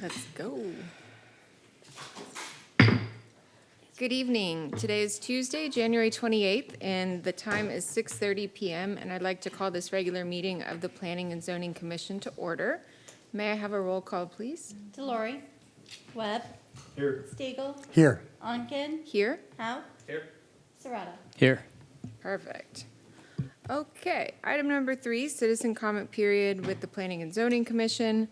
Let's go. Good evening. Today is Tuesday, January 28th, and the time is 6:30 PM, and I'd like to call this regular meeting of the Planning and Zoning Commission to order. May I have a roll call, please? Delory, Webb, Here. Stiegel, Here. Onken, Here? Howe, Here. Serrata. Here. Perfect. Okay, item number 3, citizen comment period with the Planning and Zoning Commission.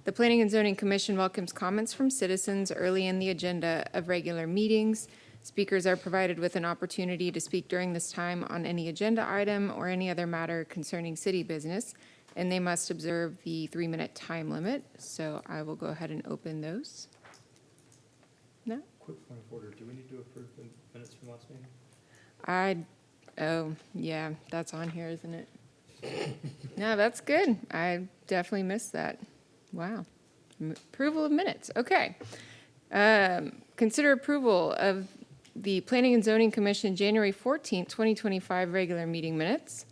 The Planning and Zoning Commission welcomes comments from citizens early in the agenda of regular meetings. Speakers are provided with an opportunity to speak during this time on any agenda item or any other matter concerning city business, and they must observe the 3-minute time limit. So I will go ahead and open those. No? Quick point of order. Do we need to approve the minutes from last meeting? Oh, yeah, that's on here, isn't it? No, that's good. I definitely missed that. Wow. Approval of minutes, okay. Consider approval of the Planning and Zoning Commission January 14th, 2025 regular meeting minutes.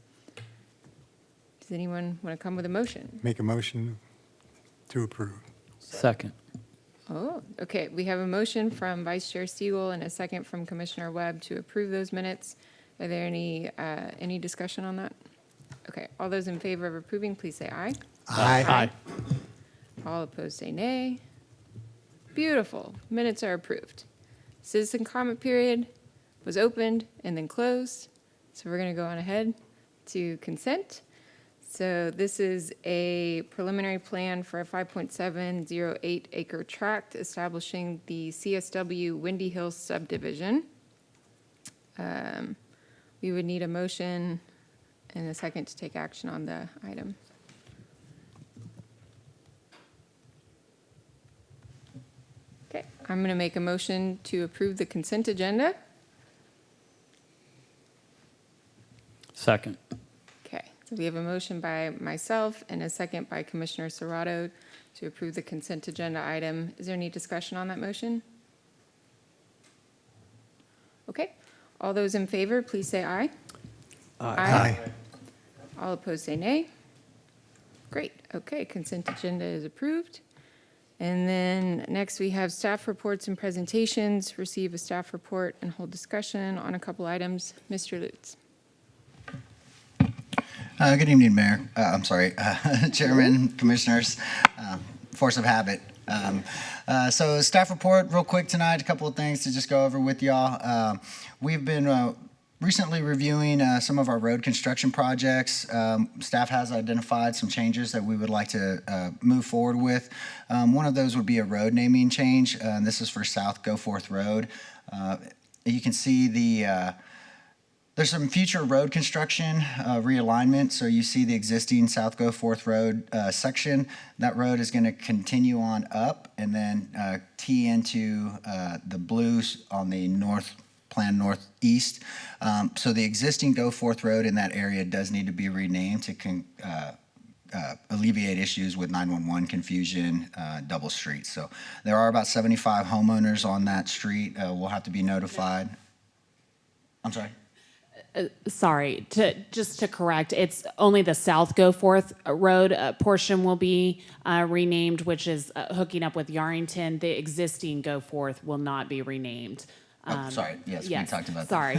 Does anyone want to come with a motion? Make a motion to approve. Second. Oh, okay, we have a motion from Vice Chair Stiegel and a second from Commissioner Webb to approve those minutes. Are there any discussion on that? Okay, all those in favor of approving, please say aye. Aye. All opposed say nay. Beautiful. Minutes are approved. Citizen comment period was opened and then closed. So we're going to go on ahead to consent. So this is a preliminary plan for a 5.708 acre tract establishing the CSW Windy Hills subdivision. We would need a motion and a second to take action on the item. Okay, I'm going to make a motion to approve the consent agenda. Second. Okay, so we have a motion by myself and a second by Commissioner Serrato to approve the consent agenda item. Is there any discussion on that motion? Okay, all those in favor, please say aye. Aye. All opposed say nay. Great, okay, consent agenda is approved. And then next we have staff reports and presentations. Receive a staff report and hold discussion on a couple items. Mr. Lutz. Good evening, Mayor. Chairman, Commissioners, force of habit. So staff report real quick tonight, a couple of things to just go over with y'all. We've been recently reviewing some of our road construction projects. Staff has identified some changes that we would like to move forward with. One of those would be a road naming change, and this is for South Goforth Road. You can see there's some future road construction realignment. So you see the existing South Goforth Road section. That road is going to continue on up and then tee into the blues on the plan northeast. So the existing Goforth Road in that area does need to be renamed to alleviate issues with 911 confusion, double streets. So there are about 75 homeowners on that street. We'll have to be notified. I'm sorry. Sorry, just to correct, it's only the South Goforth Road portion will be renamed, which is hooking up with Yarrington. The existing Goforth will not be renamed. Sorry. Yes, we talked about sorry.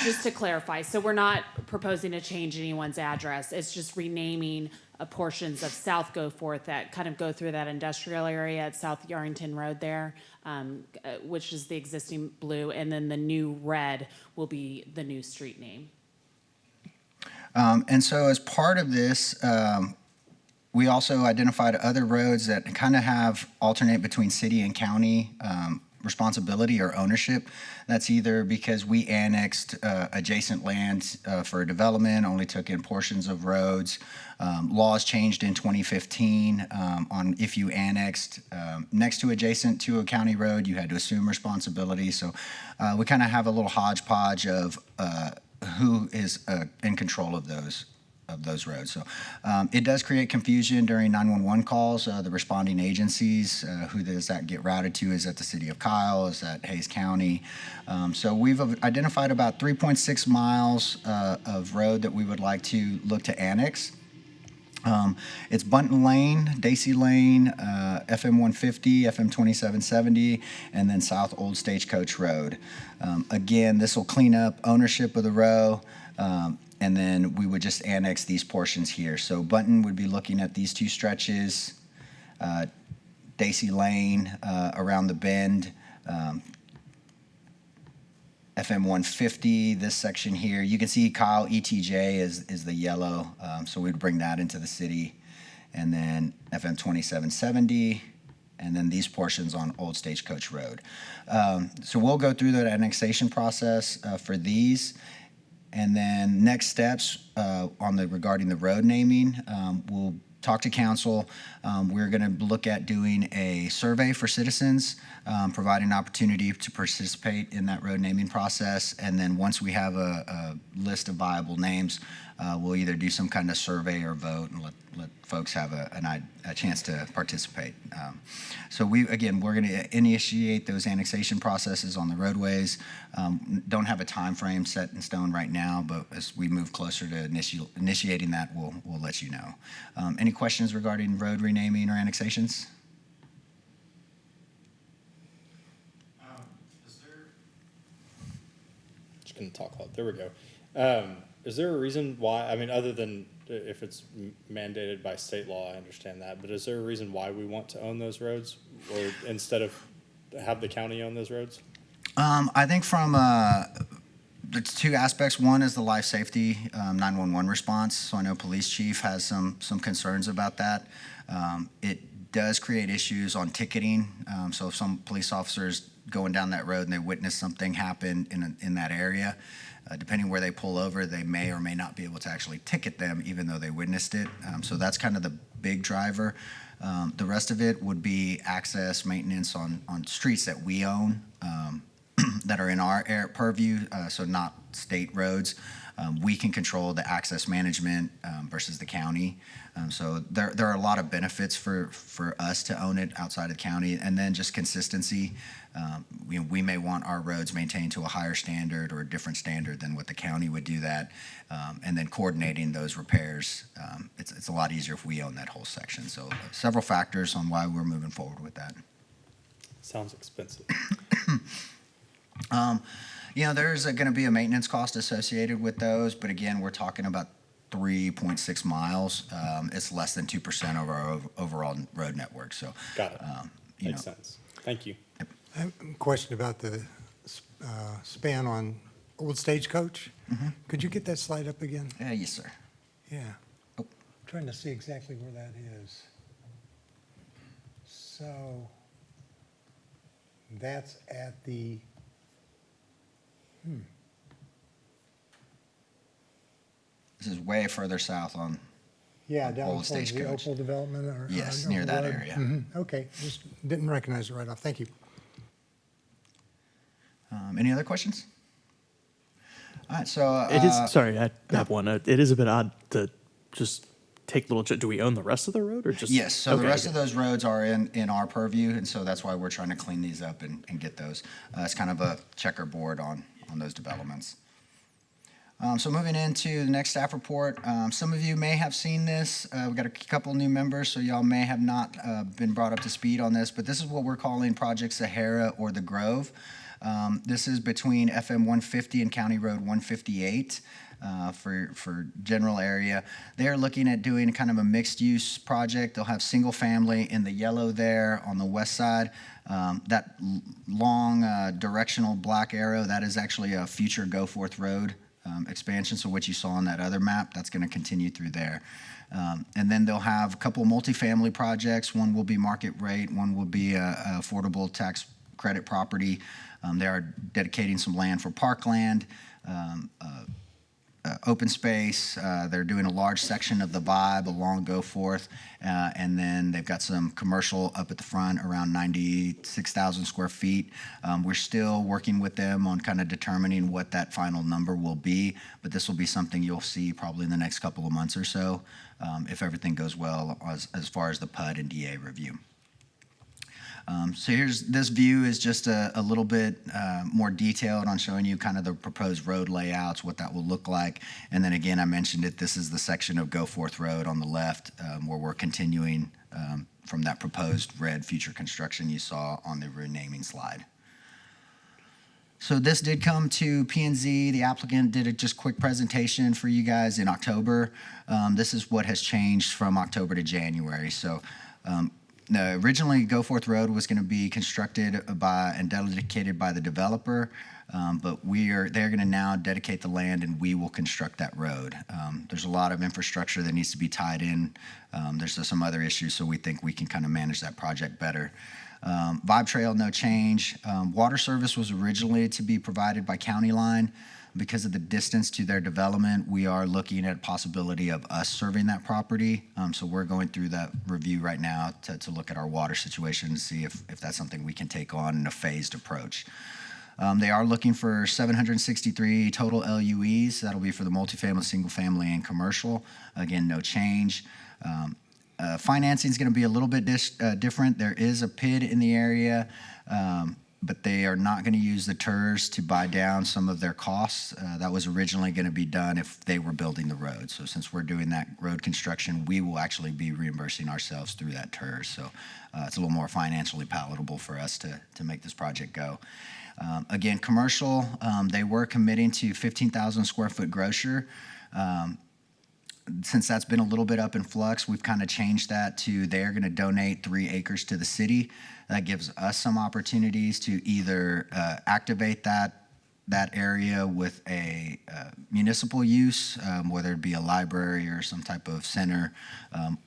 Just to clarify, so we're not proposing to change anyone's address. It's just renaming portions of South Goforth that kind of go through that industrial area at South Yarrington Road there, which is the existing blue, and then the new red will be the new street name. And so as part of this, we also identified other roads that kind of have alternate between city and county responsibility or ownership. That's either because we annexed adjacent land for development, only took in portions of roads. Laws changed in 2015 on if you annexed next to adjacent to a county road, you had to assume responsibility. So we kind of have a little hodgepodge of who is in control of those roads. So it does create confusion during 911 calls. The responding agencies, who does that get routed to? Is that the city of Kyle? Is that Hays County? So we've identified about 3.6 miles of road that we would like to look to annex. It's Bunton Lane, Daisy Lane, FM 150, FM 2770, and then South Old Stagecoach Road. Again, this will clean up ownership of the row, and then we would just annex these portions here. So Bunton would be looking at these two stretches, Daisy Lane around the bend, FM 150, this section here. You can see Kyle ETJ is the yellow, so we'd bring that into the city. And then FM 2770, and then these portions on Old Stagecoach Road. So we'll go through the annexation process for these. And then next steps regarding the road naming, we'll talk to council. We're going to look at doing a survey for citizens, providing an opportunity to participate in that road naming process. And then once we have a list of viable names, we'll either do some kind of survey or vote and let folks have a chance to participate. So we're going to initiate those annexation processes on the roadways. Don't have a time frame set in stone right now, but as we move closer to initiating that, we'll let you know. Any questions regarding road renaming or annexations? Just gonna talk loud. There we go. Is there a reason why, I mean, other than if it's mandated by state law, I understand that, but is there a reason why we want to own those roads or instead of have the county own those roads? I think from there's two aspects. One is the life safety 911 response. So I know police chief has some concerns about that. It does create issues on ticketing. So if some police officers going down that road and they witness something happen in that area, depending where they pull over, they may or may not be able to actually ticket them even though they witnessed it. So that's kind of the big driver. The rest of it would be access maintenance on streets that we own that are in our purview, so not state roads. We can control the access management versus the county. So there are a lot of benefits for us to own it outside of the county, and then just consistency. We may want our roads maintained to a higher standard or a different standard than what the county would do that, and then coordinating those repairs. It's a lot easier if we own that whole section. So several factors on why we're moving forward with that. Sounds expensive. There's going to be a maintenance cost associated with those, but again, we're talking about 3.6 miles. It's less than 2% of our overall road network. So, Got it. Makes sense. Thank you. I have a question about the span on Old Stagecoach. Could you get that slide up again? yes, sir. Yeah. Oh. Trying to see exactly where that is. So that's at the, This is way further south on. yeah, down Old towards the Stagecoach. Opal development or? Yes, on near the that road? area. Okay, just didn't recognize it right off. Thank you. Any other questions? All right, so It is, sorry, I have one. It is a bit odd to just take little, do we own the rest of the road or just? yes, so the Okay, rest okay. of those roads are in our purview, and so that's why we're trying to clean these up and get those. It's kind of a checkerboard on those developments. So moving into the next staff report, some of you may have seen this. We've got a couple new members, so y'all may have not been brought up to speed on this, but this is what we're calling Project Sahara or the Grove. This is between FM 150 and County Road 158 for general area. They're looking at doing kind of a mixed-use project. They'll have single family in the yellow there on the west side. That long directional black arrow, that is actually a future Goforth Road expansion. So what you saw on that other map, that's going to continue through there. And then they'll have a couple multifamily projects. One will be market rate. One will be a affordable tax credit property. They are dedicating some land for parkland, open space. They're doing a large section of the Vibe along Goforth, and then they've got some commercial up at the front, around 96,000 square feet. We're still working with them on kind of determining what that final number will be, but this will be something you'll see probably in the next couple of months or so, if everything goes well as far as the PUD and DA review. So this view is just a little bit more detailed on showing you kind of the proposed road layouts, what that will look like. And then again, I mentioned it, this is the section of Goforth Road on the left where we're continuing from that proposed red future construction you saw on the renaming slide. So this did come to P&Z. The applicant did a just quick presentation for you guys in October. This is what has changed from October to January. So originally, Goforth Road was going to be constructed by and dedicated by the developer, but they're going to now dedicate the land and we will construct that road. There's a lot of infrastructure that needs to be tied in. There's some other issues, so we think we can kind of manage that project better. Vibe Trail, no change. Water service was originally to be provided by County Line. Because of the distance to their development, we are looking at possibility of us serving that property. So we're going through that review right now to look at our water situation and see if that's something we can take on in a phased approach. They are looking for 763 total LUEs. That'll be for the multifamily, single family, and commercial. Again, no change. Financing is going to be a little bit different. There is a PID in the area, but they are not going to use the TERS to buy down some of their costs. That was originally going to be done if they were building the road. So since we're doing that road construction, we will actually be reimbursing ourselves through that TERS. So it's a little more financially palatable for us to make this project go. Again, commercial, they were committing to 15,000 square foot grocer. Since that's been a little bit up in flux, we've kind of changed that to they're going to donate 3 acres to the city. That gives us some opportunities to either activate that area with a municipal use, whether it be a library or some type of center,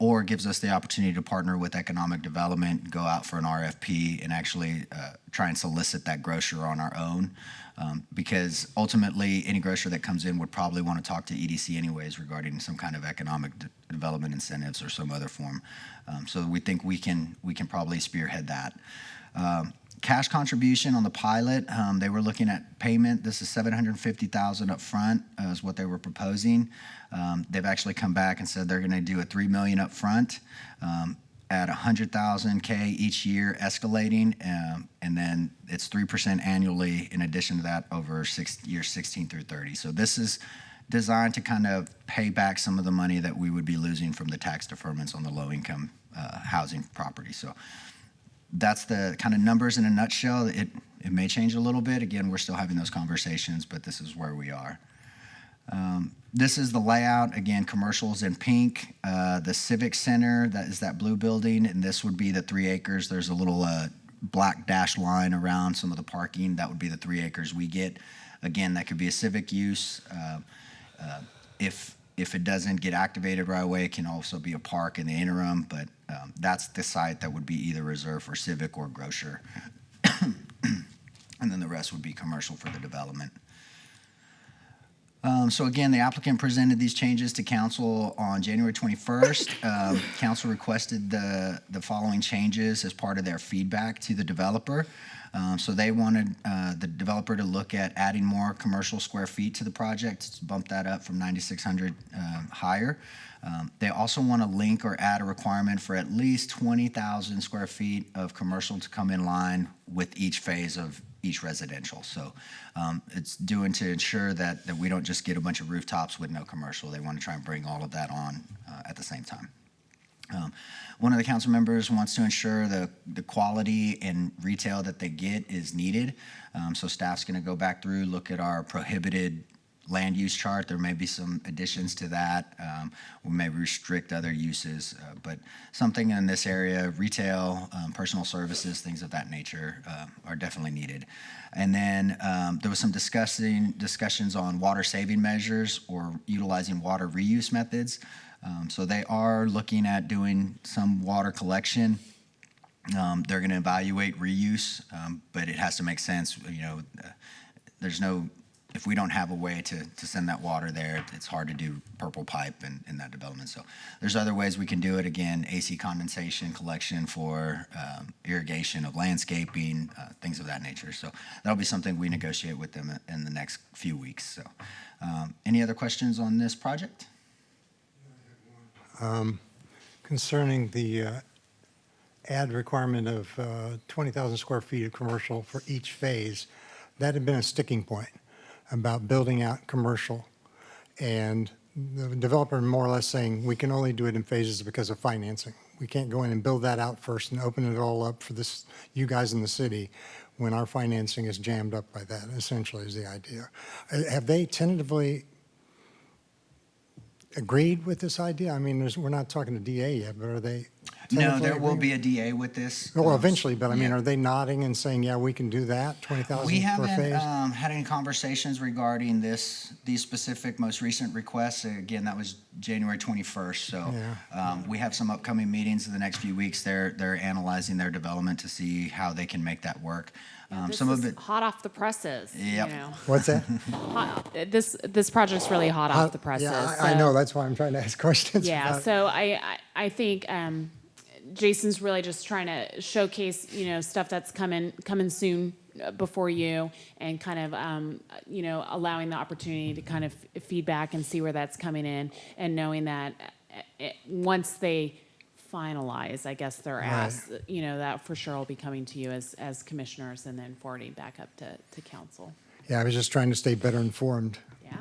or gives us the opportunity to partner with economic development, go out for an RFP, and actually try and solicit that grocer on our own. Because ultimately, any grocer that comes in would probably want to talk to EDC anyways regarding some kind of economic development incentives or some other form. So we think we can probably spearhead that. Cash contribution on the pilot, they were looking at payment. This is $750,000 up front is what they were proposing. They've actually come back and said they're going to do a $3 million up front at $100,000 each year escalating, and then it's 3% annually in addition to that over years 16 through 30. So this is designed to kind of pay back some of the money that we would be losing from the tax deferments on the low-income housing property. So that's the kind of numbers in a nutshell. It may change a little bit. Again, we're still having those conversations, but this is where we are. This is the layout. Again, commercials in pink. The Civic Center, that is that blue building, and this would be the 3 acres. There's a little black dashed line around some of the parking. That would be the 3 acres we get. Again, that could be a civic use. If it doesn't get activated right away, it can also be a park in the interim, but that's the site that would be either reserved for civic or grocer. And then the rest would be commercial for the development. So again, the applicant presented these changes to council on January 21st. Council requested the following changes as part of their feedback to the developer. So they wanted the developer to look at adding more commercial square feet to the project to bump that up from 9,600 higher. They also want to link or add a requirement for at least 20,000 square feet of commercial to come in line with each phase of each residential. So it's doing to ensure that we don't just get a bunch of rooftops with no commercial. They want to try and bring all of that on at the same time. One of the council members wants to ensure the quality and retail that they get is needed. So staff's going to go back through, look at our prohibited land use chart. There may be some additions to that. We may restrict other uses, but something in this area, retail, personal services, things of that nature are definitely needed. And then there was some discussions on water saving measures or utilizing water reuse methods. So they are looking at doing some water collection. They're going to evaluate reuse, but it has to make sense. You know, there's no, if we don't have a way to send that water there, it's hard to do purple pipe in that development. So there's other ways we can do it. Again, AC condensation collection for irrigation of landscaping, things of that nature. So that'll be something we negotiate with them in the next few weeks. So any other questions on this project? Concerning the add requirement of 20,000 square feet of commercial for each phase, that had been a sticking point about building out commercial. And the developer more or less saying, we can only do it in phases because of financing. We can't go in and build that out first and open it all up for this, you guys in the city, when our financing is jammed up by that, essentially is the idea. Have they tentatively agreed with this idea? I mean, we're not talking to DA yet, but are they? No, tentatively there will agreeing? be a DA with this. Well, eventually, but I mean, Yeah. are they nodding and saying, yeah, we can do that, 20,000 We per haven't phase? had any conversations regarding these specific most recent requests. Again, that was January 21st. So we have some upcoming meetings in the next few weeks. They're analyzing their development to see how they can make that work. This Some is of it, hot off the presses. Yep. You know. What's that? This project's really hot off the presses. Yeah, I so- know, that's why I'm trying to ask questions Yeah, about it. so I think Jason's really just trying to showcase, stuff that's coming soon before you, and kind of, allowing the opportunity to kind of feedback and see where that's coming in, and knowing that once they finalize, I guess their ask, that for sure will be coming to you as commissioners, and then forwarding back up to council. Yeah, I was just trying to stay better informed. Yeah.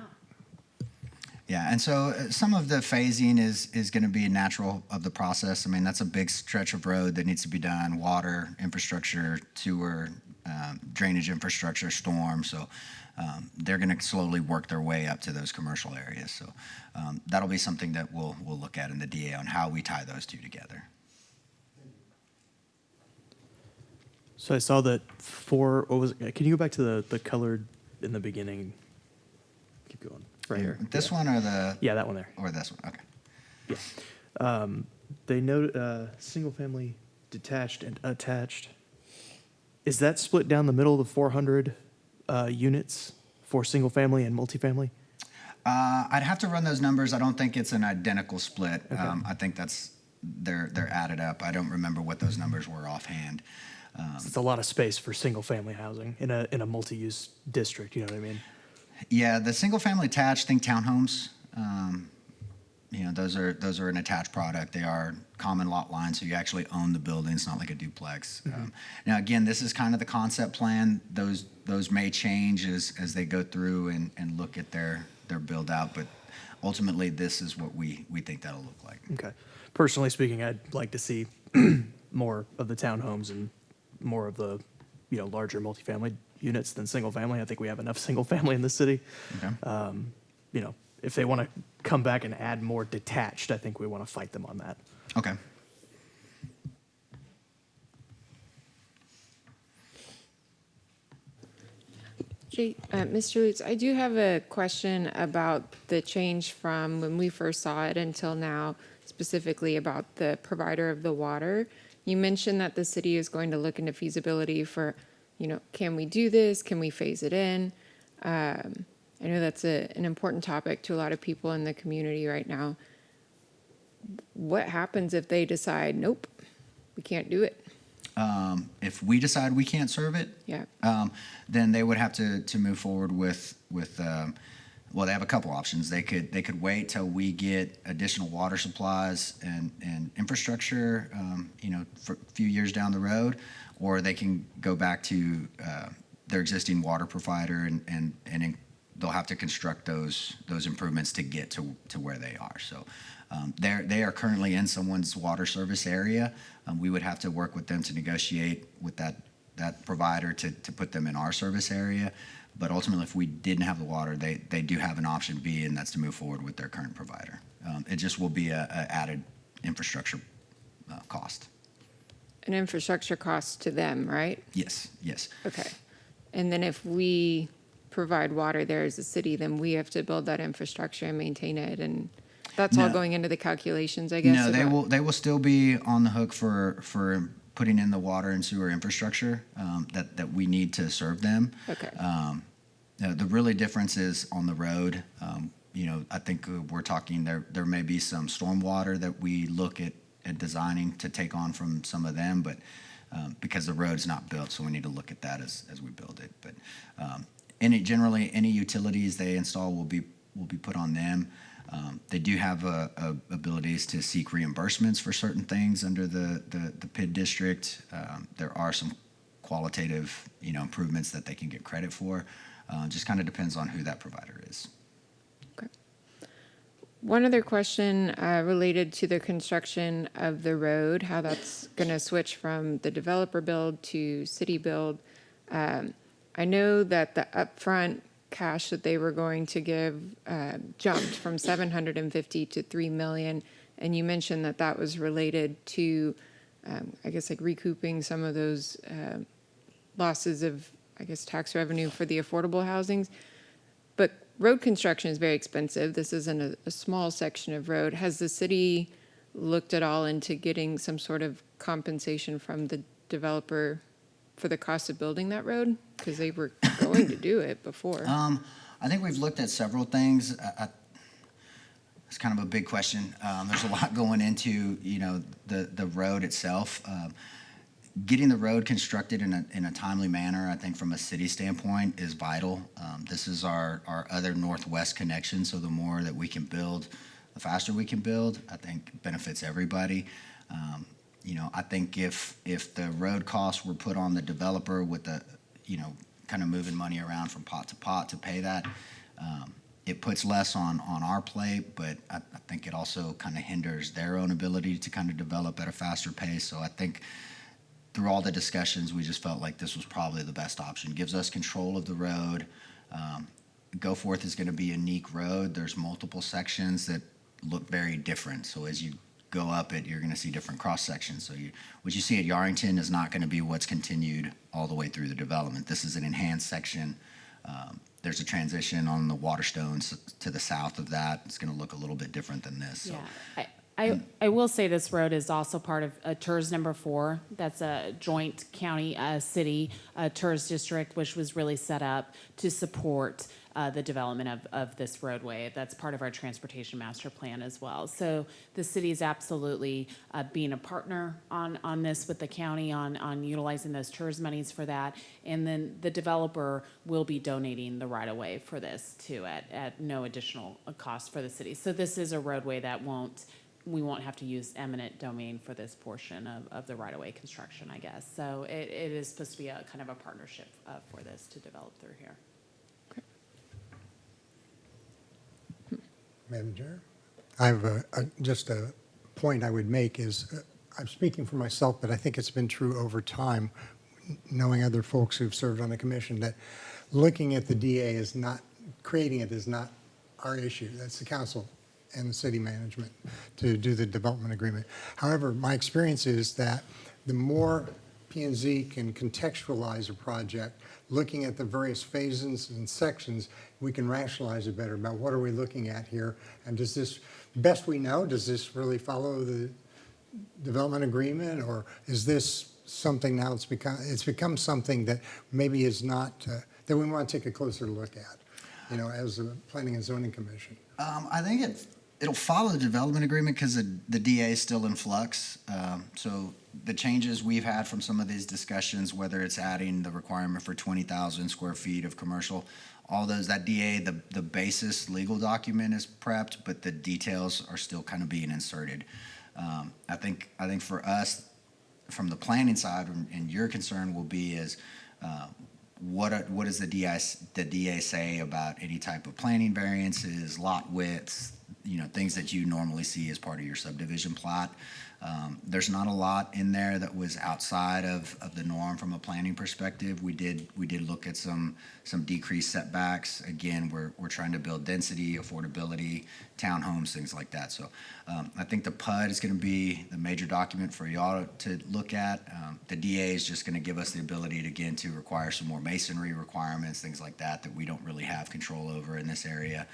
yeah, and so some of the phasing is going to be natural of the process. I mean, that's a big stretch of road that needs to be done: water, infrastructure, sewer, drainage infrastructure, storm. So they're going to slowly work their way up to those commercial areas. So that'll be something that we'll look at in the DA on how we tie those two together. So I saw that what was it? Can you go back to the colored in the beginning? Keep going. Right here. This one or Yeah, that one there. or this one? Okay. They note single family detached and attached. Is that split down the middle of the 400 units for single family and multifamily? I'd have to run those numbers. I don't think it's an identical split. I think they're added up. I don't remember what those numbers were offhand. It's a lot of space for single family housing in a multi-use district. You know what I mean? Yeah, the single family attached, think townhomes. Those are an attached product. They are common lot lines, so you actually own the building. It's not like a duplex. Now, again, this is kind of the concept plan. Those may change as they go through and look at their build out, but ultimately, this is what we think that'll look like. Okay. Personally speaking, I'd like to see more of the townhomes and more of the larger multifamily units than single family. I think we have enough single family in the city. Okay. If they want to come back and add more detached, I think we want to fight them on that. Okay. Mr. Lutz, I do have a question about the change from when we first saw it until now, specifically about the provider of the water. You mentioned that the city is going to look into feasibility for, can we do this? Can we phase it in? I know that's an important topic to a lot of people in the community right now. What happens if they decide, nope, we can't do it? If we decide we can't serve it, Yeah. then they would have to move forward with well, they have a couple options. They could wait till we get additional water supplies and infrastructure, for a few years down the road, or they can go back to their existing water provider and they'll have to construct those improvements to get to where they are. So they are currently in someone's water service area. We would have to work with them to negotiate with that provider to put them in our service area. But ultimately, if we didn't have the water, they do have an option B, and that's to move forward with their current provider. It just will be a added infrastructure cost. An infrastructure cost to them, right? Yes. Okay. And then if we provide water there as a city, then we have to build that infrastructure and maintain it, and that's all No. going into the calculations, I guess? No, about- they will still be on the hook for putting in the water and sewer infrastructure that we need to serve them. Okay. The really difference is on the road. I think we're talking there may be some stormwater that we look at designing to take on from some of them, but because the road's not built, so we need to look at that as we build it. But generally any utilities they install will be put on them. They do have abilities to seek reimbursements for certain things under the PID district. There are some qualitative, improvements that they can get credit for. Just kind of depends on who that provider is. One other question related to the construction of the road, how that's going to switch from the developer build to city build. I know that the upfront cash that they were going to give jumped from 750 to 3 million, and you mentioned that that was related to, I guess, like recouping some of those losses of, I guess, tax revenue for the affordable housings. But road construction is very expensive. This isn't a small section of road. Has the city looked at all into getting some sort of compensation from the developer for the cost of building that road? Because they were going to do it before. I think we've looked at several things. It's kind of a big question. There's a lot going into, the road itself. Getting the road constructed in a timely manner, I think from a city standpoint, is vital. This is our other northwest connection, so the more that we can build, the faster we can build, I think benefits everybody. I think if the road costs were put on the developer with the, kind of moving money around from pot to pay that, it puts less on our plate, but I think it also kind of hinders their own ability to kind of develop at a faster pace. So I think through all the discussions, we just felt like this was probably the best option. Gives us control of the road. Goforth is going to be a unique road. There's multiple sections that look very different. So as you go up it, you're going to see different cross sections. So what you see at Yarrington is not going to be what's continued all the way through the development. This is an enhanced section. There's a transition on the Waterstones to the south of that. It's going to look a little bit different than this. So. Yeah, I will say this road is also part of TERS number 4. That's a joint county city TERS district, which was really set up to support the development of this roadway. That's part of our transportation master plan as well. So the city is absolutely being a partner on this with the county on utilizing those TERS monies for that. And then the developer will be donating the right of way for this too at no additional cost for the city. So this is a roadway that we won't have to use eminent domain for this portion of the right-of-way construction, I guess. So it is supposed to be a kind of a partnership for this to develop through here. Madam Chair? I have just a point I would make is, I'm speaking for myself, but I think it's been true over time, knowing other folks who've served on the commission, that looking at the DA is not, creating it is not our issue. That's the council and the city management to do the development agreement. However, my experience is that the more P&Z can contextualize a project, looking at the various phases and sections, we can rationalize it better about what are we looking at here, and does this, best we know, does this really follow the development agreement, or is this something now it's become something that maybe is not, that we want to take a closer look at, as a Planning and Zoning Commission? I think it'll follow the development agreement because the DA is still in flux. So the changes we've had from some of these discussions, whether it's adding the requirement for 20,000 square feet of commercial, all those, that DA, the basis legal document is prepped, but the details are still kind of being inserted. I think for us, from the planning side, and your concern will be is, what does the DA say about any type of planning variances, lot widths, things that you normally see as part of your subdivision plat. There's not a lot in there that was outside of the norm from a planning perspective. We did look at some decreased setbacks. Again, we're trying to build density, affordability, townhomes, things like that. So I think the PUD is going to be the major document for y'all to look at. The DA is just going to give us the ability to require some more masonry requirements, things like that we don't really have control over in this area.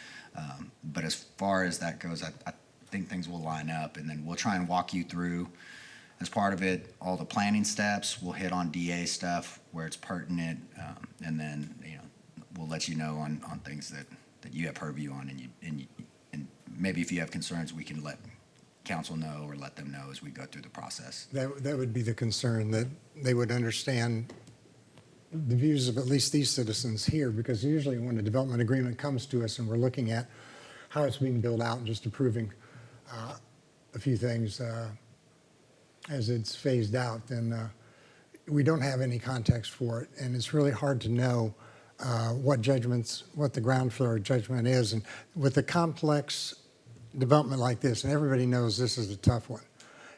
But as far as that goes, I think things will line up, and then we'll try and walk you through, as part of it, all the planning steps. We'll hit on DA stuff where it's pertinent, and then we'll let you know on things that you have purview on, and maybe if you have concerns, we can let council know or let them know as we go through the process. That would be the concern, that they would understand the views of at least these citizens here, because usually when a development agreement comes to us and we're looking at how it's being built out and just approving a few things as it's phased out, then we don't have any context for it, and it's really hard to know what the ground floor judgment is. And with a complex development like this, and everybody knows this is a tough one,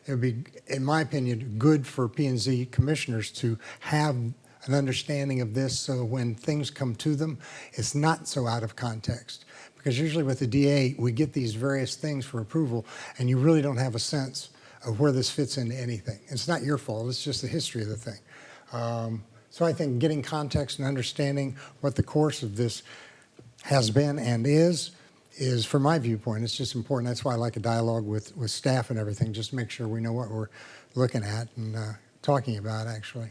it would be, in my opinion, good for P&Z commissioners to have an understanding of this, so when things come to them, it's not so out of context. Because usually with the DA, we get these various things for approval, and you really don't have a sense of where this fits into anything. It's not your fault, it's just the history of the thing. So I think getting context and understanding what the course of this has been and is from my viewpoint, it's just important. That's why I like a dialogue with staff and everything, just to make sure we know what we're looking at and talking about, actually.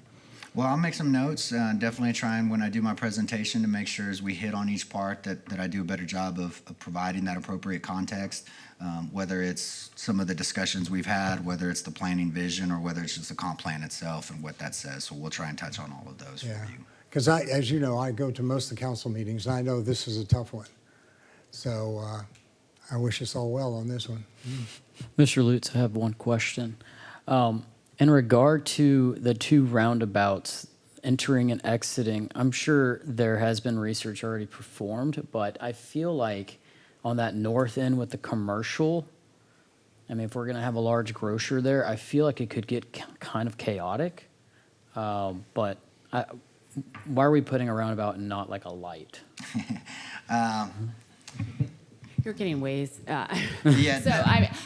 Well, I'll make some notes, definitely trying when I do my presentation to make sure as we hit on each part that I do a better job of providing that appropriate context, whether it's some of the discussions we've had, whether it's the planning vision, or whether it's just the comp plan itself and what that says. So we'll try and touch on all of those for you. Because as you know, I go to most of the council meetings, and I know this is a tough one. So I wish us all well on this one. Mr. Lutz, I have one question. In regard to the two roundabouts, entering and exiting, I'm sure there has been research already performed, but I feel like on that north end with the commercial, I mean, if we're going to have a large grocer there, I feel like it could get kind of chaotic. But why are we putting a roundabout and not like a light? You're getting ways. Yeah, So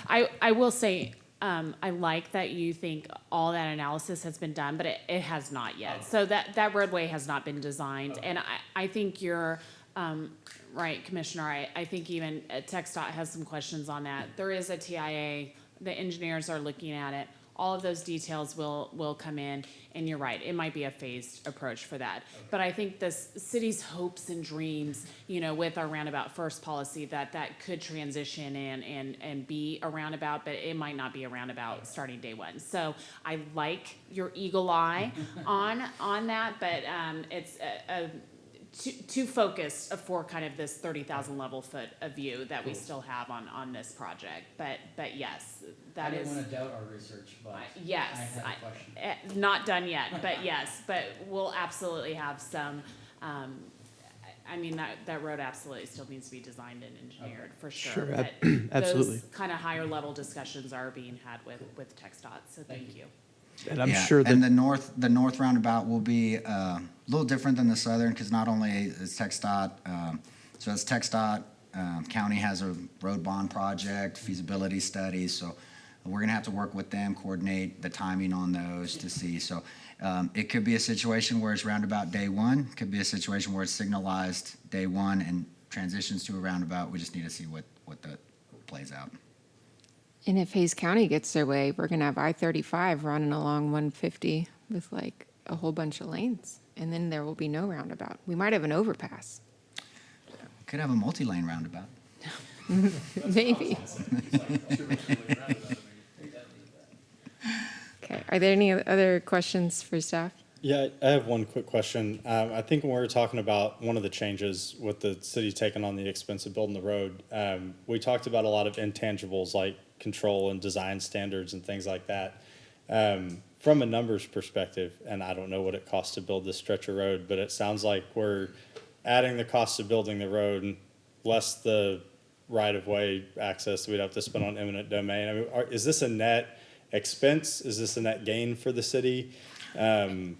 I will say, I like that you think all that analysis has been done, but it has not yet. So that roadway has not been designed. And I think you're right, Commissioner. I think even TxDOT has some questions on that. There is a TIA. The engineers are looking at it. All of those details will come in, and you're right, it might be a phased approach for that. But I think the city's hopes and dreams, with our roundabout first policy, that could transition and be a roundabout, but it might not be a roundabout starting day one. So I like your eagle eye on that, but it's too focused for kind of this 30,000 level foot of view that we still have on this project. But yes, that is. I didn't want to doubt our research, but yes, I had a question. not done yet, but yes, but we'll absolutely have some. I mean, that road absolutely still needs to be designed and engineered for sure. Sure, But absolutely. those kind of higher level discussions are being had with TxDOT. So thank you. And I'm Yeah, sure that and the north roundabout will be a little different than the southern, because not only is TxDOT, so it's TxDOT, county has a road bond project, feasibility studies, so we're gonna have to work with them, coordinate the timing on those to see. So it could be a situation where it's roundabout day one, could be a situation where it's signalized day one and transitions to a roundabout. We just need to see what that plays out. And if Hayes County gets their way, we're going to have I-35 running along 150 with like a whole bunch of lanes. And then there will be no roundabout. We might have an overpass. Could have a multi-lane roundabout. Maybe. Okay. Are there any other questions for staff? Yeah, I have one quick question. I think when we were talking about one of the changes with the city taking on the expense of building the road, we talked about a lot of intangibles like control and design standards and things like that. From a numbers perspective, and I don't know what it costs to build this stretch of road, but it sounds like we're adding the cost of building the road less the right-of-way access we'd have to spend on eminent domain. I mean, is this a net expense? Is this a net gain for the city? Can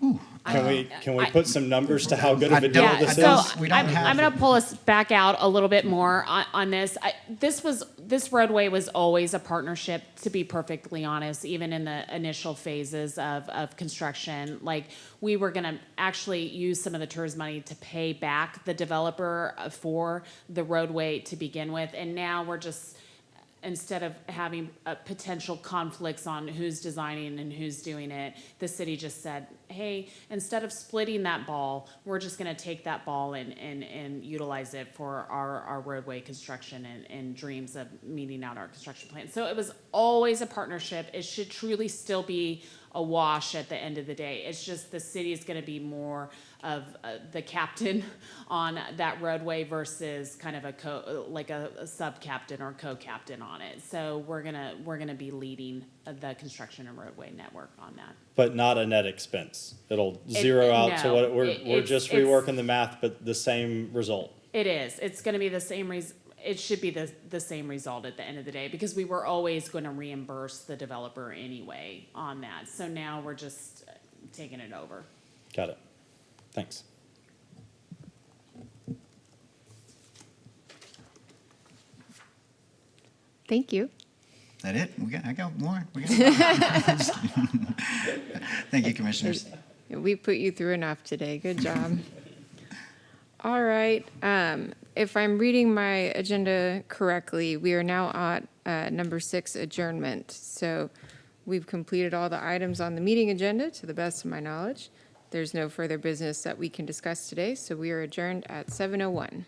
we put some numbers to how good of a deal Yeah, this so is? We don't have I'm going to pull us back out a little bit more on this. This roadway was always a partnership, to be perfectly honest, even in the initial phases of construction. Like, we were going to actually use some of the TERS money to pay back the developer for the roadway to begin with, and now we're just, instead of having potential conflicts on who's designing and who's doing it, the city just said, hey, instead of splitting that ball, we're just going to take that ball and utilize it for our roadway construction and dreams of meeting out our construction plan. So it was always a partnership. It should truly still be a wash at the end of the day. It's just the city is going to be more of the captain on that roadway versus kind of a sub-captain or co-captain on it. So we're gonna be leading the construction and roadway network on that. But not a net expense. It'll zero out to no, what, we're it's- just it's- reworking the math, but the same result. It is. It's going to be the same it should be the same result at the end of the day, because we were always going to reimburse the developer anyway on that. So now we're just taking it over. Got it. Thanks. Thank you. That it? I got more. Thank you, commissioners. We put you through enough today. Good job. All right. If I'm reading my agenda correctly, we are now at number 6, adjournment. So we've completed all the items on the meeting agenda to the best of my knowledge. There's no further business that we can discuss today, so we are adjourned at 7:01.